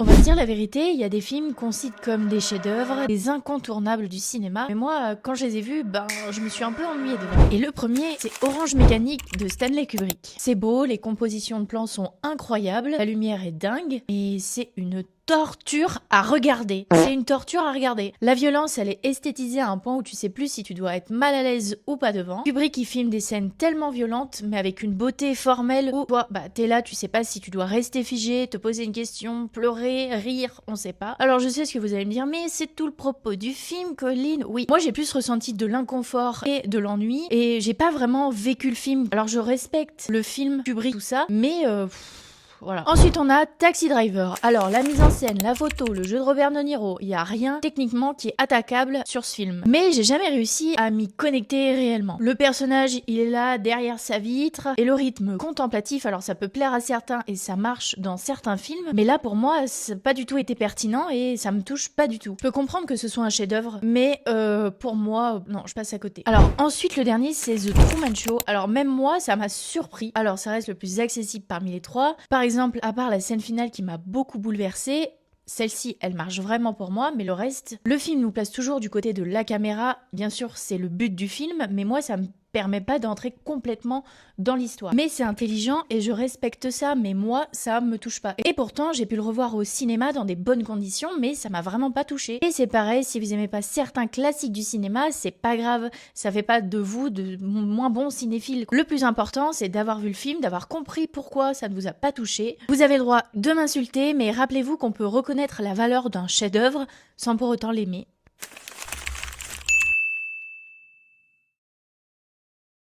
On va se dire la vérité, il y a des films qu'on cite comme des chefs-d'œuvre, des incontournables du cinéma, mais moi, quand je les ai vus, je me suis un peu ennuyée devant. Et le premier, c'est Orange Mécanique de Stanley Kubrick. C'est beau, les compositions de plans sont incroyables, la lumière est dingue, et c'est une torture à regarder. C'est une torture à regarder. La violence, elle est esthétisée à un point où tu sais plus si tu dois être mal à l'aise ou pas devant. Kubrick, il filme des scènes tellement violentes, mais avec une beauté formelle où toi, t'es là, tu sais pas si tu dois rester figé, te poser une question, pleurer, rire, on sait pas. Alors je sais ce que vous allez me dire, mais c'est tout le propos du film, Colline. Oui, moi j'ai plus ressenti de l'inconfort et de l'ennui, et j'ai pas vraiment vécu le film. Alors je respecte le film, Kubrick, tout ça, mais voilà. Ensuite, on a Taxi Driver. Alors, la mise en scène, la photo, le jeu de Robert De Niro, il y a rien techniquement qui est attaquable sur ce film. Mais j'ai jamais réussi à m'y connecter réellement. Le personnage, il est là derrière sa vitre et le rythme contemplatif, alors ça peut plaire à certains et ça marche dans certains films, mais là pour moi, ça n'a pas du tout été pertinent et ça me touche pas du tout. Je peux comprendre que ce soit un chef-d'œuvre, mais pour moi, non, je passe à côté. Alors ensuite, le dernier, c'est The Truman Show. Alors même moi, ça m'a surpris. Alors ça reste le plus accessible parmi les trois. Par exemple, à part la scène finale qui m'a beaucoup bouleversée, celle-ci, elle marche vraiment pour moi, mais le reste, le film nous place toujours du côté de la caméra. Bien sûr, c'est le but du film, mais moi, ça me permet pas d'entrer complètement dans l'histoire. Mais c'est intelligent et je respecte ça, mais moi, ça me touche pas. Et pourtant, j'ai pu le revoir au cinéma dans des bonnes conditions, mais ça m'a vraiment pas touché. Et c'est pareil, si vous aimez pas certains classiques du cinéma, c'est pas grave, ça fait pas de vous de moins bons cinéphiles. Le plus important, c'est d'avoir vu le film, d'avoir compris pourquoi ça ne vous a pas touché. Vous avez le droit de m'insulter, mais rappelez-vous qu'on peut reconnaître la valeur d'un chef-d'œuvre sans pour autant l'aimer.